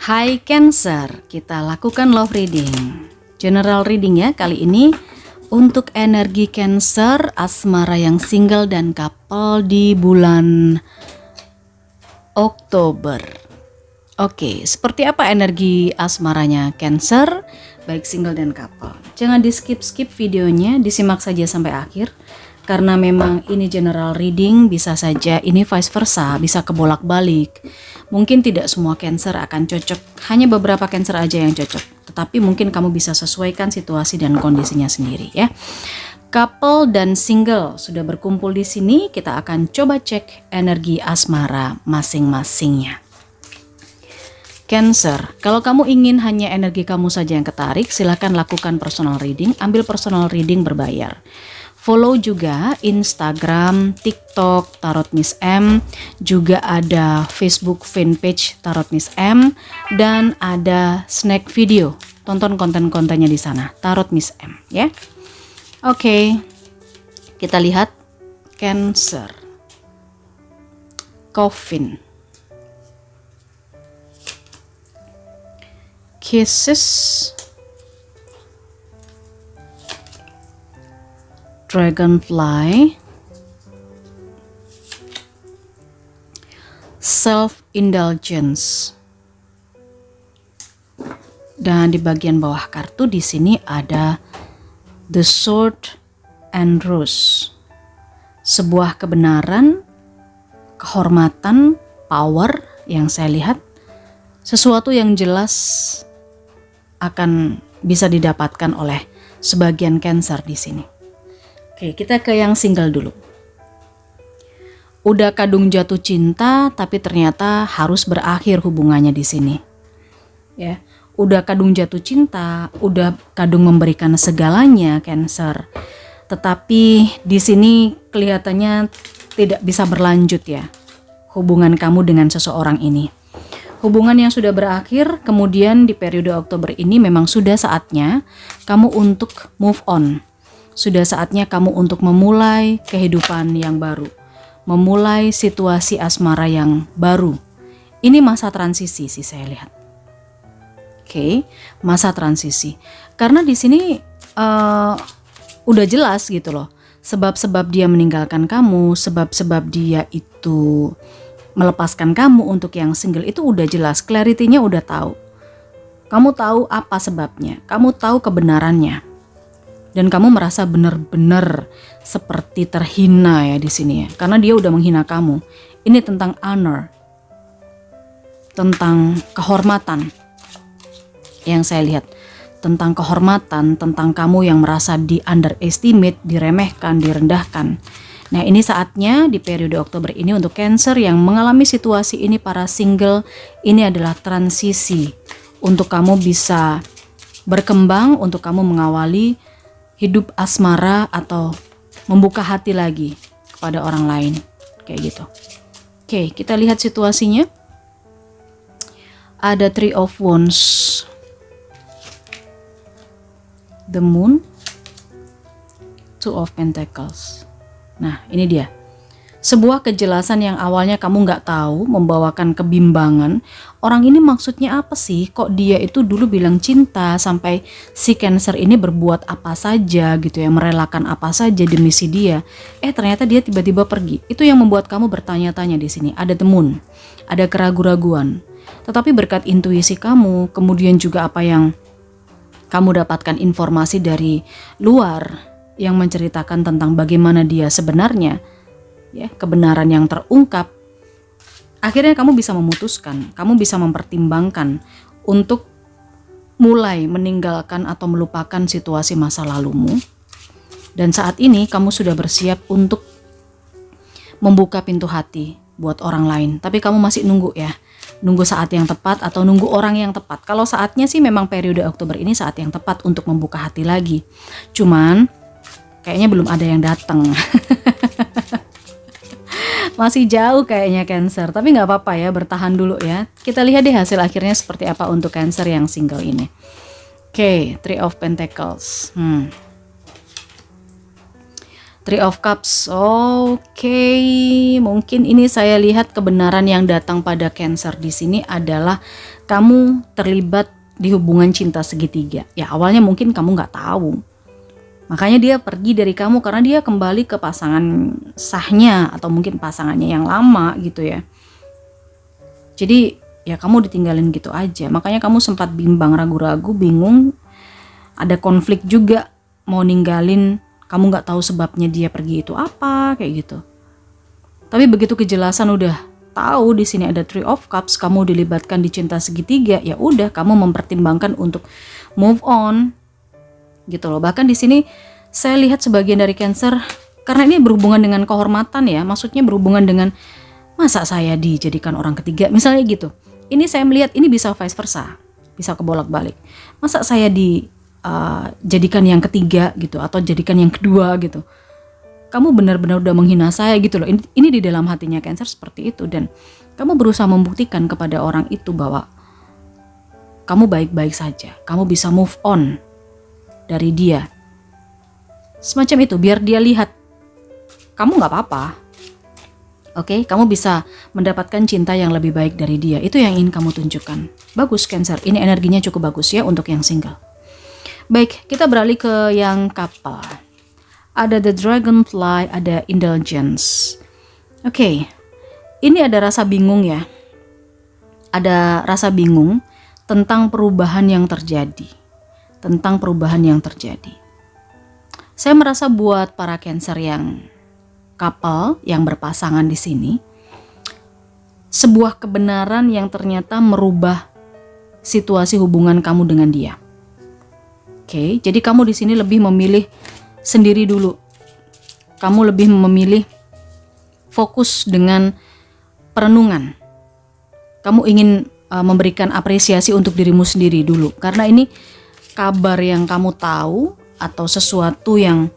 Hai Cancer, kita lakukan love reading. General reading ya kali ini untuk energi Cancer, asmara yang single dan couple di bulan Oktober. Oke, seperti apa energi asmaranya Cancer, baik single dan couple? Jangan di skip videonya, disimak saja sampai akhir. Karena memang ini general reading, bisa saja ini vice versa, bisa kebolak-balik. Mungkin tidak semua Cancer akan cocok, hanya beberapa Cancer aja yang cocok. Tetapi mungkin kamu bisa sesuaikan situasi dan kondisinya sendiri ya. Couple dan single sudah berkumpul di sini, kita akan coba cek energi asmara masing-masingnya. Cancer, kalau kamu ingin hanya energi kamu saja yang ketarik, silahkan lakukan personal reading, ambil personal reading berbayar. Follow juga Instagram, TikTok, Tarot Miss M, juga ada Facebook fanpage Tarot Miss M, dan ada snack video. Tonton konten-kontennya di sana, Tarot Miss M ya. Oke, kita lihat Cancer. Coffin. Kisses. Dragonfly, self-indulgence, dan di bagian bawah kartu di sini ada the sword and rose, sebuah kebenaran, kehormatan, power yang saya lihat, sesuatu yang jelas akan bisa didapatkan oleh sebagian Cancer di sini. Oke, kita ke yang single dulu. Udah kadung jatuh cinta, tapi ternyata harus berakhir hubungannya di sini. Ya, udah kadung jatuh cinta, udah kadung memberikan segalanya Cancer. Tetapi di sini kelihatannya tidak bisa berlanjut ya, hubungan kamu dengan seseorang ini. Hubungan yang sudah berakhir, kemudian di periode Oktober ini memang sudah saatnya kamu untuk move on. Sudah saatnya kamu untuk memulai kehidupan yang baru, memulai situasi asmara yang baru. Ini masa transisi sih saya lihat. Oke, masa transisi. Karena di sini udah jelas gitu loh, sebab-sebab dia meninggalkan kamu, sebab-sebab dia itu melepaskan kamu untuk yang single itu udah jelas, clarity-nya udah tahu. Kamu tahu apa sebabnya, kamu tahu kebenarannya. Dan kamu merasa benar-benar seperti terhina ya di sini ya. Karena dia udah menghina kamu. Ini tentang honor. Tentang kehormatan. Yang saya lihat. Tentang kehormatan, tentang kamu yang merasa di underestimate, diremehkan, direndahkan. Nah, ini saatnya di periode Oktober ini untuk Cancer yang mengalami situasi ini, para single, ini adalah transisi untuk kamu bisa berkembang, untuk kamu mengawali hidup asmara atau membuka hati lagi kepada orang lain kayak gitu. Oke, kita lihat situasinya. Ada Three of Wands, the Moon, Two of Pentacles. Nah, ini dia. Sebuah kejelasan yang awalnya kamu nggak tahu, membawakan kebimbangan. Orang ini maksudnya apa sih? Kok dia itu dulu bilang cinta sampai si Cancer ini berbuat apa saja gitu ya, merelakan apa saja demi si dia. Ternyata dia tiba-tiba pergi. Itu yang membuat kamu bertanya-tanya di sini. Ada temun, ada keraguan-raguan. Tetapi berkat intuisi kamu, kemudian juga apa yang kamu dapatkan informasi dari luar yang menceritakan tentang bagaimana dia sebenarnya. Ya, kebenaran yang terungkap, akhirnya kamu bisa memutuskan, kamu bisa mempertimbangkan untuk mulai meninggalkan atau melupakan situasi masa lalumu. Dan saat ini kamu sudah bersiap untuk membuka pintu hati buat orang lain. Tapi kamu masih nunggu ya, nunggu saat yang tepat atau nunggu orang yang tepat. Kalau saatnya sih memang periode Oktober ini saat yang tepat untuk membuka hati lagi. Cuman kayaknya belum ada yang datang. Masih jauh kayaknya Cancer, tapi nggak apa-apa ya, bertahan dulu ya. Kita lihat deh hasil akhirnya seperti apa untuk Cancer yang single ini. Oke, Three of Pentacles. Three of Cups. Oke, mungkin ini saya lihat kebenaran yang datang pada Cancer di sini adalah kamu terlibat di hubungan cinta segitiga. Ya awalnya mungkin kamu nggak tahu. Makanya dia pergi dari kamu karena dia kembali ke pasangan sahnya atau mungkin pasangannya yang lama gitu ya. Jadi ya kamu ditinggalin gitu aja. Makanya kamu sempat bimbang, ragu-ragu, bingung. Ada konflik juga mau ninggalin, kamu nggak tahu sebabnya dia pergi itu apa kayak gitu. Tapi begitu kejelasan udah tahu di sini ada Three of Cups, kamu dilibatkan di cinta segitiga, ya udah kamu mempertimbangkan untuk move on gitu loh. Bahkan di sini saya lihat sebagian dari Cancer, karena ini berhubungan dengan kehormatan ya, maksudnya berhubungan dengan masa saya dijadikan orang ketiga misalnya gitu. Ini saya melihat ini bisa vice versa, bisa kebolak-balik. Masa saya dijadikan yang ketiga gitu atau jadikan yang kedua gitu. Kamu benar-benar udah menghina saya gitu loh. Ini di dalam hatinya Cancer seperti itu, dan kamu berusaha membuktikan kepada orang itu bahwa kamu baik-baik saja, kamu bisa move on dari dia. Semacam itu, biar dia lihat kamu nggak apa-apa. Oke, kamu bisa mendapatkan cinta yang lebih baik dari dia. Itu yang ingin kamu tunjukkan. Bagus Cancer, ini energinya cukup bagus ya untuk yang single. Baik, kita beralih ke yang couple. Ada the dragonfly, ada indulgence. Oke, ini ada rasa bingung ya. Ada rasa bingung tentang perubahan yang terjadi. Tentang perubahan yang terjadi. Saya merasa buat para Cancer yang couple, yang berpasangan di sini, sebuah kebenaran yang ternyata merubah situasi hubungan kamu dengan dia. Oke, jadi kamu di sini lebih memilih sendiri dulu. Kamu lebih memilih fokus dengan perenungan. Kamu ingin memberikan apresiasi untuk dirimu sendiri dulu, karena ini kabar yang kamu tahu atau sesuatu yang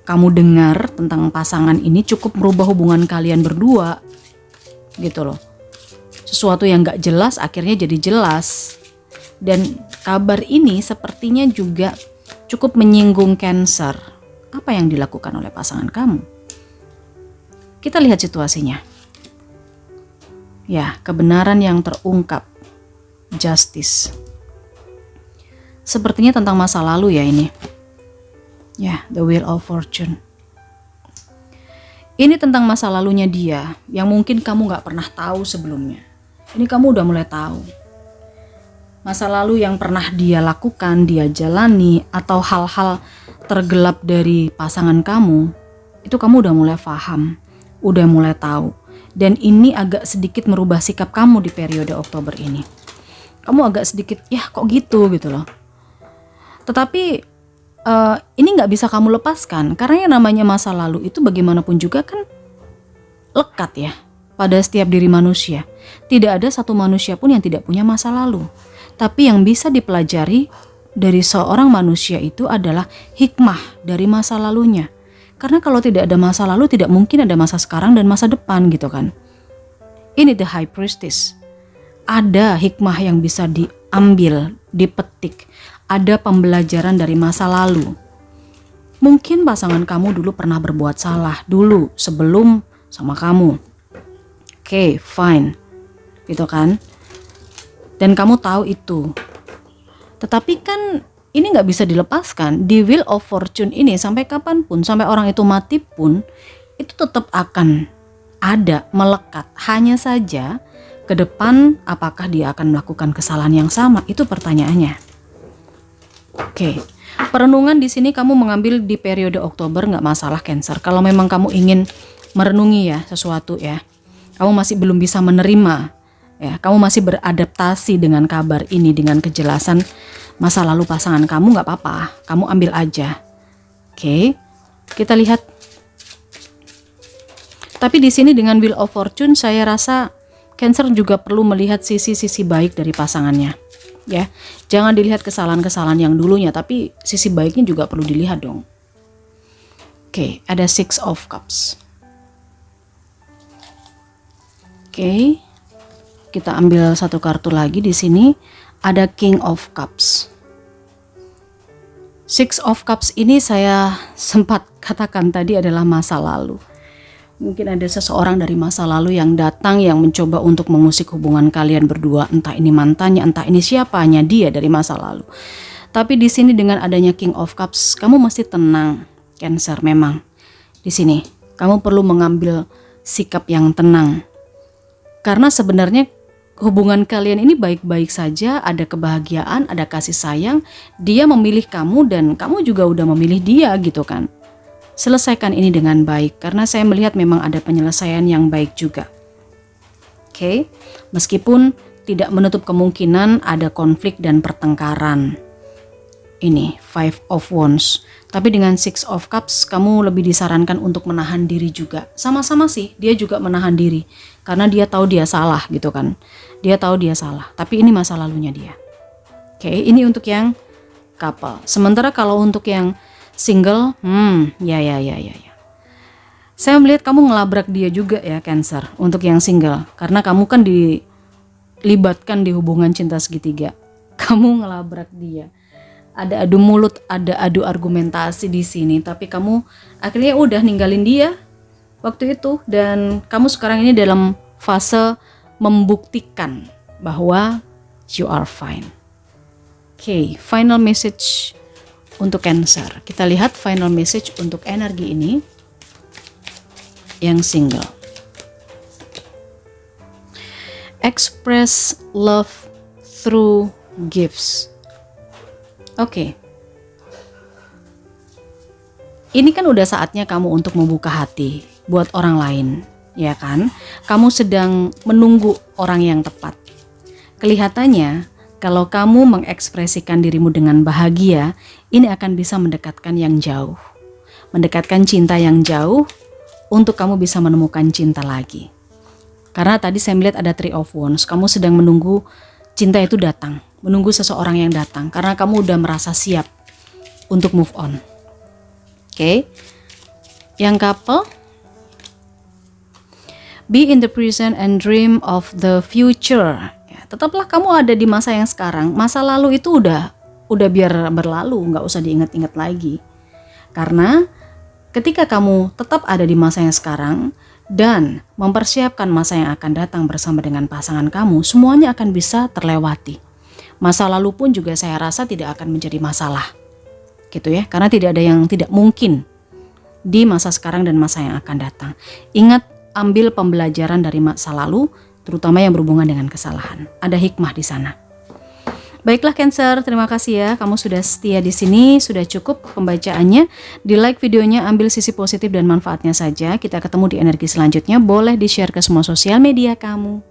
kamu dengar tentang pasangan ini cukup merubah hubungan kalian berdua gitu loh. Sesuatu yang gak jelas akhirnya jadi jelas, dan kabar ini sepertinya juga cukup menyinggung Cancer. Apa yang dilakukan oleh pasangan kamu? Kita lihat situasinya. Ya, kebenaran yang terungkap, justice. Sepertinya tentang masa lalu ya ini. Ya, the Wheel of Fortune. Ini tentang masa lalunya dia yang mungkin kamu gak pernah tahu sebelumnya. Ini kamu udah mulai tahu. Masa lalu yang pernah dia lakukan, dia jalani, atau hal-hal tergelap dari pasangan kamu, itu kamu udah mulai paham, udah mulai tahu. Dan ini agak sedikit merubah sikap kamu di periode Oktober ini. Kamu agak sedikit, ya kok gitu loh. Tetapi ini nggak bisa kamu lepaskan, karena yang namanya masa lalu itu bagaimanapun juga kan lekat ya pada setiap diri manusia. Tidak ada satu manusia pun yang tidak punya masa lalu. Tapi yang bisa dipelajari dari seorang manusia itu adalah hikmah dari masa lalunya. Karena kalau tidak ada masa lalu, tidak mungkin ada masa sekarang dan masa depan gitu kan. Ini the High Priestess. Ada hikmah yang bisa diambil, dipetik. Ada pembelajaran dari masa lalu. Mungkin pasangan kamu dulu pernah berbuat salah dulu sebelum sama kamu. Oke, fine. Gitu kan? Dan kamu tahu itu. Tetapi kan ini nggak bisa dilepaskan. Di Wheel of Fortune ini sampai kapanpun, sampai orang itu mati pun, itu tetap akan ada, melekat. Hanya saja ke depan apakah dia akan melakukan kesalahan yang sama? Itu pertanyaannya. Oke, perenungan di sini kamu mengambil di periode Oktober nggak masalah Cancer. Kalau memang kamu ingin merenungi ya sesuatu ya, kamu masih belum bisa menerima ya, kamu masih beradaptasi dengan kabar ini, dengan kejelasan masa lalu pasangan kamu, nggak apa-apa, kamu ambil aja. Oke, kita lihat. Tapi di sini dengan Wheel of Fortune saya rasa Cancer juga perlu melihat sisi-sisi baik dari pasangannya. Ya, jangan dilihat kesalahan-kesalahan yang dulunya, tapi sisi baiknya juga perlu dilihat dong. Oke, ada Six of Cups. Oke, kita ambil satu kartu lagi di sini. Ada King of Cups. Six of Cups ini saya sempat katakan tadi adalah masa lalu. Mungkin ada seseorang dari masa lalu yang datang yang mencoba untuk mengusik hubungan kalian berdua. Entah ini mantannya, entah ini siapanya, dia dari masa lalu. Tapi di sini dengan adanya King of Cups, kamu mesti tenang, Cancer. Memang di sini kamu perlu mengambil sikap yang tenang. Karena sebenarnya hubungan kalian ini baik-baik saja, ada kebahagiaan, ada kasih sayang. Dia memilih kamu dan kamu juga udah memilih dia gitu kan. Selesaikan ini dengan baik, karena saya melihat memang ada penyelesaian yang baik juga. Oke, meskipun tidak menutup kemungkinan ada konflik dan pertengkaran. Ini 5 of Wands. Tapi dengan 6 of Cups, kamu lebih disarankan untuk menahan diri juga. Sama-sama sih, dia juga menahan diri. Karena dia tahu dia salah gitu kan. Dia tahu dia salah, tapi ini masa lalunya dia. Oke, ini untuk yang couple. Sementara kalau untuk yang single, ya. Saya melihat kamu ngelabrak dia juga ya, Cancer, untuk yang single. Karena kamu kan dilibatkan di hubungan cinta segitiga. Kamu ngelabrak dia. Ada adu mulut, ada adu argumentasi di sini. Tapi kamu akhirnya udah ninggalin dia waktu itu. Dan kamu sekarang ini dalam fase membuktikan bahwa you are fine. Oke, final message untuk Cancer. Kita lihat final message untuk energi ini yang single. Express love through gifts. Oke. Ini kan udah saatnya kamu untuk membuka hati buat orang lain, ya kan? Kamu sedang menunggu orang yang tepat. Kelihatannya kalau kamu mengekspresikan dirimu dengan bahagia, ini akan bisa mendekatkan yang jauh. Mendekatkan cinta yang jauh untuk kamu bisa menemukan cinta lagi. Karena tadi saya melihat ada 3 of Wands. Kamu sedang menunggu cinta itu datang. Menunggu seseorang yang datang. Karena kamu udah merasa siap untuk move on. Oke. Yang couple. Be in the present and dream of the future. Tetaplah kamu ada di masa yang sekarang. Masa lalu itu udah biar berlalu, nggak usah diingat-ingat lagi. Karena ketika kamu tetap ada di masa yang sekarang dan mempersiapkan masa yang akan datang bersama dengan pasangan kamu, semuanya akan bisa terlewati. Masa lalu pun juga saya rasa tidak akan menjadi masalah. Gitu ya, karena tidak ada yang tidak mungkin di masa sekarang dan masa yang akan datang. Ingat, ambil pembelajaran dari masa lalu, terutama yang berhubungan dengan kesalahan. Ada hikmah di sana. Baiklah Cancer, terima kasih ya. Kamu sudah setia di sini, sudah cukup pembacaannya. Di like videonya, ambil sisi positif dan manfaatnya saja. Kita ketemu di energi selanjutnya. Boleh di-share ke semua sosial media kamu.